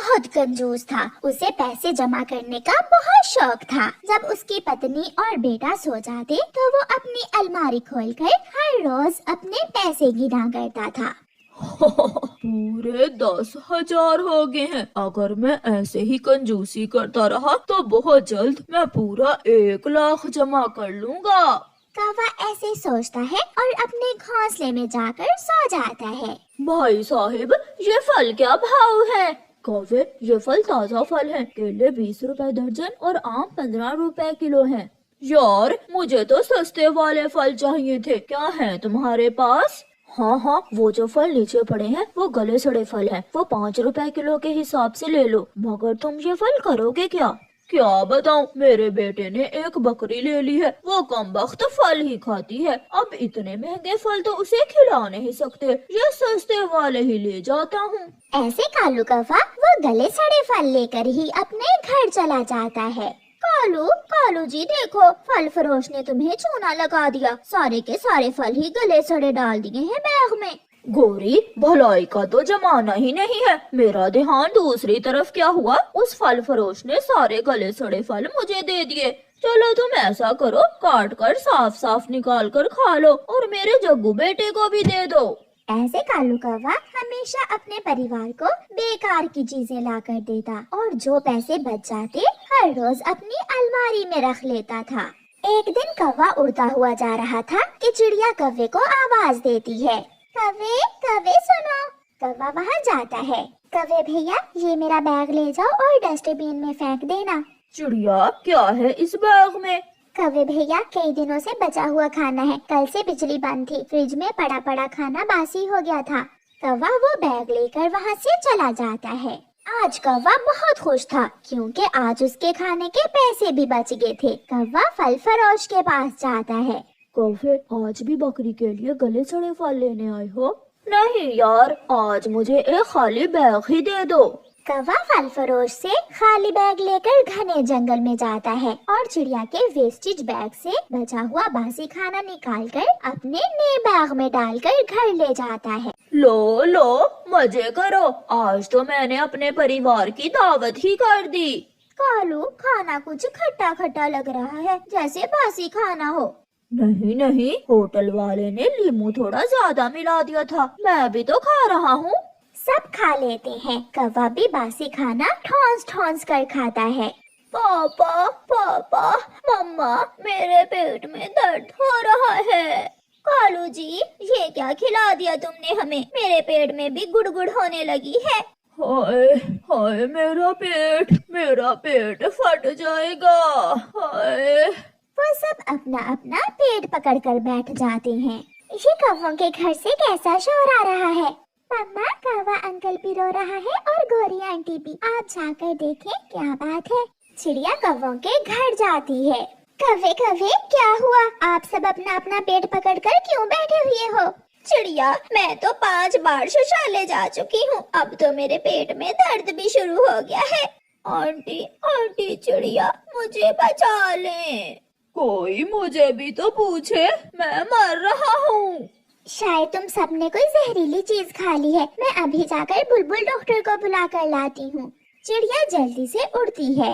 बहुत कंजूस था। उसे पैसे जमा करने का बहुत शौक था। जब उसकी पत्नी और बेटा सो जाते तो वो अपनी अलमारी खोलकर हर रोज अपने पैसे गिना करता था। पूरे 10,000 हो गए हैं। अगर मैं ऐसे ही कंजूसी करता रहा तो बहुत जल्द मैं पूरा 1 लाख जमा कर लूँगा। कौवा ऐसे सोचता है और अपने घोंसले में जाकर सो जाता है। भाई साहिब, ये फल क्या भाव है? कौवे, ये फल ताज़ा फल है। केले 20 रुपए दर्जन और आम 15 रुपए किलो हैं। यार, मुझे तो सस्ते वाले फल चाहिए थे। क्या है तुम्हारे पास? हाँ हाँ, वो जो फल नीचे पड़े हैं वो गले सड़े फल हैं। वो 5 रुपए किलो के हिसाब से ले लो। मगर तुम ये फल करोगे क्या? क्या बताऊं, मेरे बेटे ने एक बकरी ले ली है। वो कमबख्त फल ही खाती है। अब इतने महंगे फल तो उसे खिला नहीं सकते। ये सस्ते वाले ही ले जाता हूँ। ऐसे कालू कौवा वो गले सड़े फल लेकर ही अपने घर चला जाता है। कालू कालू जी देखो, फल फरोश ने तुम्हें चूना लगा दिया। सारे के सारे फल ही गले सड़े डाल दिए हैं बैग में। गोरी, भलाई का तो जमाना ही नहीं है। मेरा ध्यान दूसरी तरफ क्या हुआ? उस फल फरोश ने सारे गले सड़े फल मुझे दे दिए। चलो तुम ऐसा करो, काट कर साफ साफ निकाल कर खा लो और मेरे जग्गू बेटे को भी दे दो। ऐसे कालू कौवा हमेशा अपने परिवार को बेकार की चीजें ला कर देता और जो पैसे बच जाते हर रोज अपनी अलमारी में रख लेता था। एक दिन कौवा उड़ता हुआ जा रहा था कि चिड़िया कौवे को आवाज देती है। कौवे कौवे सुनो। कौवा वहाँ जाता है। कौवे भैया, ये मेरा बैग ले जाओ और डस्टबिन में फेंक देना। चिड़िया, क्या है इस बैग में? कौवे भैया, कई दिनों से बचा हुआ खाना है। कल से बिजली बंद थी, फ्रिज में पड़ा पड़ा खाना बासी हो गया था। कौवा वो बैग लेकर वहाँ से चला जाता है। आज कौवा बहुत खुश था क्योंकि आज उसके खाने के पैसे भी बच गए थे। कौवा फल फरोश के पास जाता है। कौवे, आज भी बकरी के लिए गले सड़े फल लेने आए हो? नहीं यार, आज मुझे एक खाली बैग ही दे दो। कौवा फल फरोश से खाली बैग लेकर घने जंगल में जाता है और चिड़िया के वेस्टेज बैग से बचा हुआ बासी खाना निकालकर अपने नए बैग में डालकर घर ले जाता है। लो लो, मजे करो। आज तो मैंने अपने परिवार की दावत ही कर दी। कालू, खाना कुछ खट्टा खट्टा लग रहा है, जैसे बासी खाना हो। नहीं नहीं, होटल वाले ने नींबू थोड़ा ज्यादा मिला दिया था। मैं भी तो खा रहा हूँ। सब खा लेते हैं। कौवा भी बासी खाना ठोंस ठोंस कर खाता है। पापा पापा, मम्मा, मेरे पेट में दर्द हो रहा है। कालू जी, ये क्या खिला दिया तुमने हमें? मेरे पेट में भी गुड़गुड़ होने लगी है। हाय हाय, मेरा पेट फट जाएगा। हाय। वो सब अपना अपना पेट पकड़कर बैठ जाते हैं। ये कौवों के घर से कैसा शोर आ रहा है? मम्मा, कौवा अंकल भी रो रहा है और गोरी आंटी भी। आप जाकर देखें क्या बात है। चिड़िया कौवों के घर जाती है। कौवे कौवे, क्या हुआ? आप सब अपना अपना पेट पकड़कर क्यों बैठे हुए हो? चिड़िया, मैं तो 5 बार शौचालय जा चुकी हूँ। अब तो मेरे पेट में दर्द भी शुरू हो गया है। आंटी आंटी चिड़िया, मुझे बचा लें। कोई मुझे भी तो पूछे, मैं मर रहा हूँ। शायद तुम सबने कोई जहरीली चीज खा ली है। मैं अभी जाकर बुलबुल डॉक्टर को बुला कर लाती हूँ। चिड़िया जल्दी से उड़ती है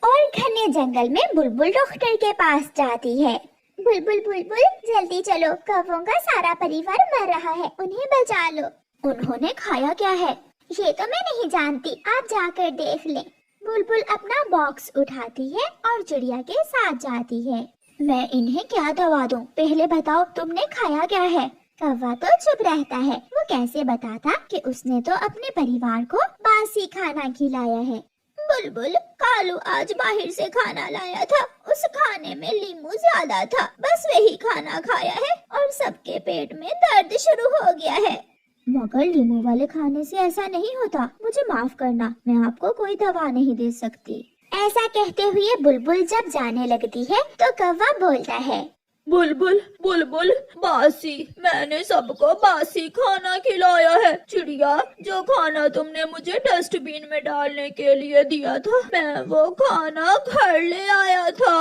और घने जंगल में बुलबुल डॉक्टर के पास जाती है। बुलबुल बुलबुल, जल्दी चलो, कौवों का सारा परिवार मर रहा है, उन्हें बचा लो। उन्होंने खाया क्या है? ये तो मैं नहीं जानती, आप जाकर देख लें। बुलबुल अपना बॉक्स उठाती है और चिड़िया के साथ जाती है। मैं इन्हें क्या दवा दूं? पहले बताओ, तुमने खाया क्या है? कौवा तो चुप रहता है। वो कैसे बताता कि उसने तो अपने परिवार को बासी खाना खिलाया है। बुलबुल, कालू आज बाहर से खाना लाया था। उस खाने में नींबू ज्यादा था, बस वही खाना खाया है और सबके पेट में दर्द शुरू हो गया है। मगर नींबू वाले खाने से ऐसा नहीं होता। मुझे माफ करना, मैं आपको कोई दवा नहीं दे सकती। ऐसा कहते हुए बुलबुल जब जाने लगती है तो कौवा बोलता है। बुलबुल बुलबुल, बासी, मैंने सबको बासी खाना खिलाया है। चिड़िया, जो खाना तुमने मुझे डस्टबिन में डालने के लिए दिया था, मैं वो खाना घर ले आया था।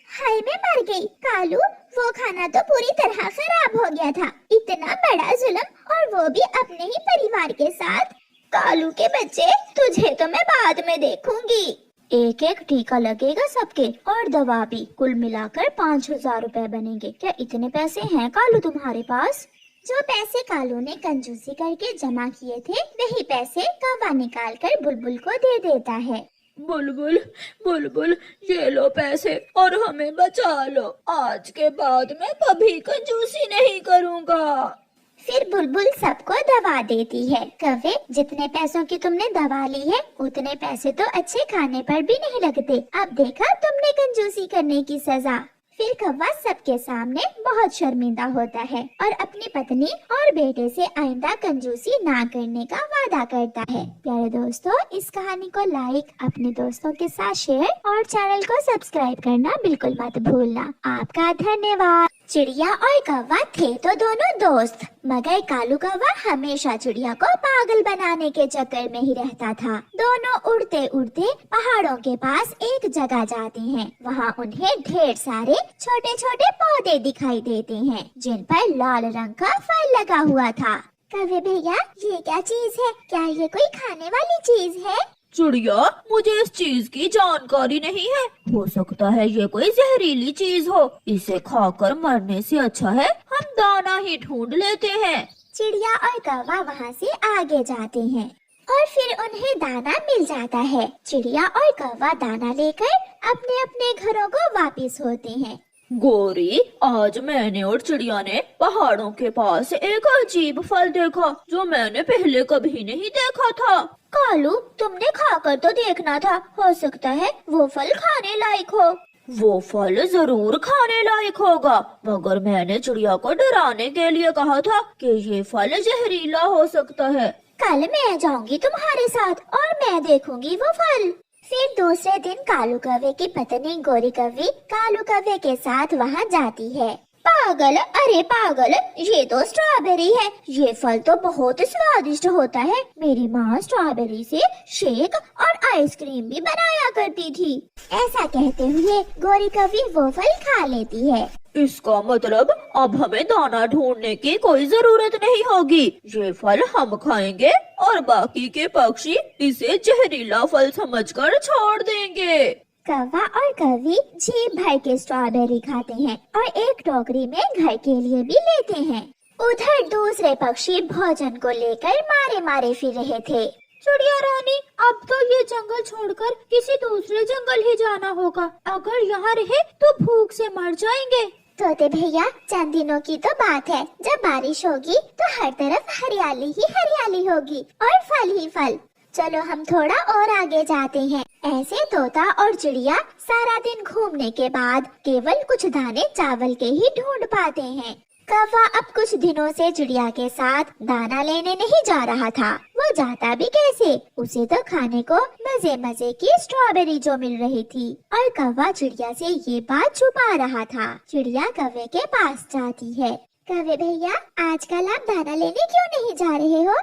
हाय, मैं मर गई। कालू, वो खाना तो पूरी तरह खराब हो गया था। इतना बड़ा जुल्म, और वो भी अपने ही परिवार के साथ। कालू के बच्चे, तुझे तो मैं बाद में देखूंगी। एक एक टीका लगेगा सबके और दवा भी। कुल मिलाकर 5,000 रुपए बनेंगे। क्या इतने पैसे हैं कालू तुम्हारे पास? जो पैसे कालू ने कंजूसी करके जमा किए थे, वही पैसे कौवा निकाल कर बुलबुल को दे देता है। बुलबुल, बुलबुल, ये लो पैसे और हमें बचा लो। आज के बाद मैं कभी कंजूसी नहीं करूँगा। फिर बुलबुल सबको दवा देती है। कौवे, जितने पैसों की तुमने दवा ली है, उतने पैसे तो अच्छे खाने पर भी नहीं लगते। अब देखा तुमने कंजूसी करने की सजा। फिर कौवा सबके सामने बहुत शर्मिंदा होता है और अपनी पत्नी और बेटे से आइंदा कंजूसी ना करने का वादा करता है। प्यारे दोस्तों, इस कहानी को लाइक, अपने दोस्तों के साथ शेयर और चैनल को सब्सक्राइब करना बिल्कुल मत भूलना। आपका धन्यवाद। चिड़िया और कौवा थे तो दोनों दोस्त, मगर कालू कौवा हमेशा चिड़िया को पागल बनाने के चक्कर में ही रहता था। दोनों उड़ते उड़ते पहाड़ों के पास एक जगह जाते हैं। वहाँ उन्हें ढेर सारे छोटे छोटे पौधे दिखाई देते हैं, जिन पर लाल रंग का फल लगा हुआ था। कौवे भैया, ये क्या चीज है? क्या ये कोई खाने वाली चीज है? चिड़िया, मुझे इस चीज की जानकारी नहीं है। हो सकता है ये कोई जहरीली चीज हो। इसे खाकर मरने से अच्छा है हम दाना ही ढूंढ लेते हैं। चिड़िया और कौवा वहाँ से आगे जाते हैं और फिर उन्हें दाना मिल जाता है। चिड़िया और कौवा दाना लेकर अपने अपने घरों को वापस होते हैं। गोरी, आज मैंने और चिड़िया ने पहाड़ों के पास एक अजीब फल देखा जो मैंने पहले कभी नहीं देखा था। कालू, तुमने खाकर तो देखना था, हो सकता है वो फल खाने लायक हो। वो फल जरूर खाने लायक होगा, मगर मैंने चिड़िया को डराने के लिए कहा था कि ये फल जहरीला हो सकता है। कल मैं जाऊंगी तुम्हारे साथ और मैं देखूंगी वो फल। फिर दूसरे दिन कालू कौवे की पत्नी गोरी कौवी कालू कौवे के साथ वहाँ जाती है। पागल, अरे पागल, ये तो स्ट्रॉबेरी है। ये फल तो बहुत स्वादिष्ट होता है। मेरी माँ स्ट्रॉबेरी से शेक और आइसक्रीम भी बनाया करती थी। ऐसा कहते हुए गोरी कौवी वो फल खा लेती है। इसका मतलब अब हमें दाना ढूंढने की कोई जरूरत नहीं होगी। ये फल हम खाएंगे और बाकी के पक्षी इसे जहरीला फल समझकर छोड़ देंगे। कौवा और कौवी जी भर के स्ट्रॉबेरी खाते हैं और एक टोकरी में घर के लिए भी लेते हैं। उधर दूसरे पक्षी भोजन को लेकर मारे मारे फिर रहे थे। चिड़िया रानी, अब तो ये जंगल छोड़कर किसी दूसरे जंगल ही जाना होगा। अगर यहाँ रहे तो भूख से मर जाएंगे। तोते भैया, चंद दिनों की तो बात है, जब बारिश होगी तो हर तरफ हरियाली ही हरियाली होगी और फल ही फल। चलो हम थोड़ा और आगे जाते हैं। ऐसे तोता और चिड़िया सारा दिन घूमने के बाद केवल कुछ दाने चावल के ही ढूंढ पाते हैं। कौवा अब कुछ दिनों से चिड़िया के साथ दाना लेने नहीं जा रहा था। वो जाता भी कैसे? उसे तो खाने को मजे मजे की स्ट्रॉबेरी जो मिल रही थी और कौवा चिड़िया से ये बात छुपा रहा था। चिड़िया कौवे के पास जाती है। कौवे भैया, आजकल आप दाना लेने क्यों नहीं जा रहे हो?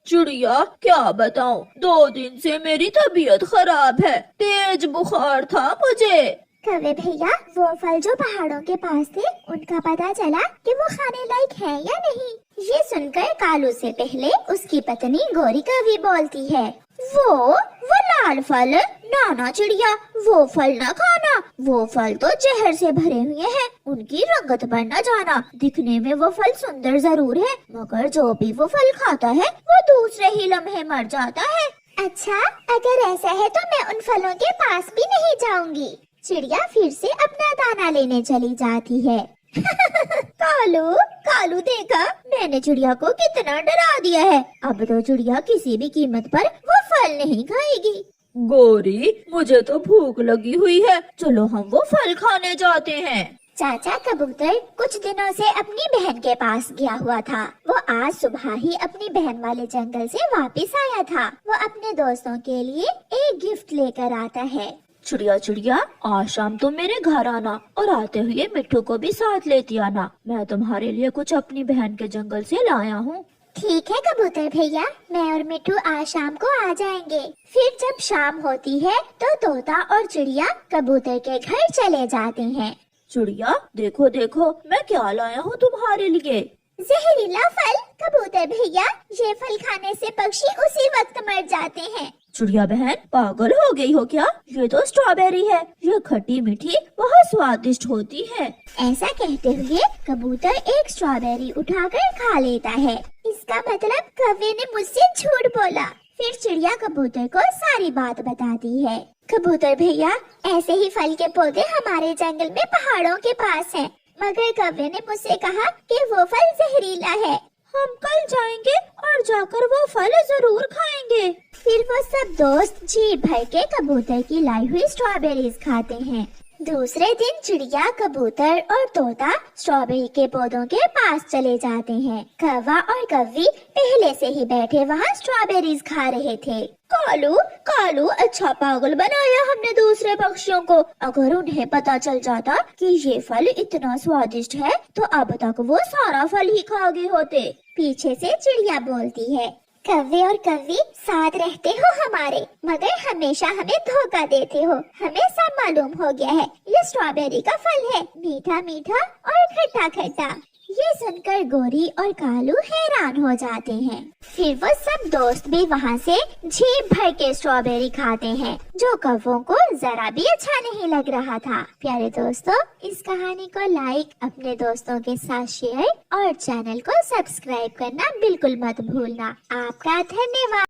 चिड़िया, क्या बताऊं, 2 दिन से मेरी तबीयत खराब है। तेज बुखार था मुझे। कौवे भैया, वो फल जो पहाड़ों के पास थे, उनका पता चला कि वो खाने लायक है या नहीं? ये सुनकर कालू से पहले उसकी पत्नी गोरी कौवी बोलती है, वो लाल फल? नाना चिड़िया, वो फल न खाना। वो फल तो जहर से भरे हुए हैं। उनकी रंगत पर न जाना। दिखने में वो फल सुंदर जरूर है, मगर जो भी वो फल खाता है वो दूसरे ही लम्हे मर जाता है। अच्छा, अगर ऐसा है तो मैं उन फलों के पास भी नहीं जाऊंगी। चिड़िया फिर से अपना दाना लेने चली जाती है। कालू देखा, मैंने चिड़िया को कितना डरा दिया है। अब तो चिड़िया किसी भी कीमत पर वो फल नहीं खाएगी। गोरी, मुझे तो भूख लगी हुई है, चलो हम वो फल खाने जाते हैं। चाचा कबूतर कुछ दिनों से अपनी बहन के पास गया हुआ था। वो आज सुबह ही अपनी बहन वाले जंगल से वापस आया था। वो अपने दोस्तों के लिए एक गिफ्ट लेकर आता है। चिड़िया, आज शाम तुम मेरे घर आना और आते हुए मिट्टू को भी साथ लेती आना। मैं तुम्हारे लिए कुछ अपनी बहन के जंगल से लाया हूँ। ठीक है कबूतर भैया, मैं और मिट्टू आज शाम को आ जाएंगे। फिर जब शाम होती है तो तोता और चिड़िया कबूतर के घर चले जाते हैं। चिड़िया, देखो देखो मैं क्या लाया हूँ तुम्हारे लिए। जहरीला फल? कबूतर भैया, ये फल खाने से पक्षी उसी वक्त मर जाते हैं। चिड़िया बहन, पागल हो गई हो क्या? ये तो स्ट्रॉबेरी है। ये खट्टी मीठी बहुत स्वादिष्ट होती है। ऐसा कहते हुए कबूतर एक स्ट्रॉबेरी उठाकर खा लेता है। इसका मतलब कौवे ने मुझसे झूठ बोला। फिर चिड़िया कबूतर को सारी बात बताती है। कबूतर भैया, ऐसे ही फल के पौधे हमारे जंगल में पहाड़ों के पास हैं, मगर कौवे ने मुझसे कहा कि वो फल जहरीला है। हम कल जाएंगे और जाकर वो फल जरूर खाएंगे। फिर वो सब दोस्त जी भर के कबूतर की लाई हुई स्ट्रॉबेरीज खाते हैं। दूसरे दिन चिड़िया, कबूतर और तोता स्ट्रॉबेरी के पौधों के पास चले जाते हैं। कौवा और कव्वी पहले से ही बैठे वहाँ स्ट्रॉबेरीज खा रहे थे। कालू, कालू, अच्छा पागल बनाया हमने दूसरे पक्षियों को। अगर उन्हें पता चल जाता कि ये फल इतना स्वादिष्ट है तो अब तक वो सारा फल ही खा गए होते। पीछे से चिड़िया बोलती है, कव्वे और कव्वी, साथ रहते हो हमारे, मगर हमेशा हमें धोखा देते हो। हमें सब मालूम हो गया है, ये स्ट्रॉबेरी का फल है, मीठा मीठा और खट्टा खट्टा। ये सुनकर गोरी और कालू हैरान हो जाते हैं। फिर वो सब दोस्त भी वहाँ से झीप भर के स्ट्रॉबेरी खाते हैं, जो कौवों को जरा भी अच्छा नहीं लग रहा था। प्यारे दोस्तों, इस कहानी को लाइक, अपने दोस्तों के साथ शेयर और चैनल को सब्सक्राइब करना बिल्कुल मत भूलना। आपका धन्यवाद।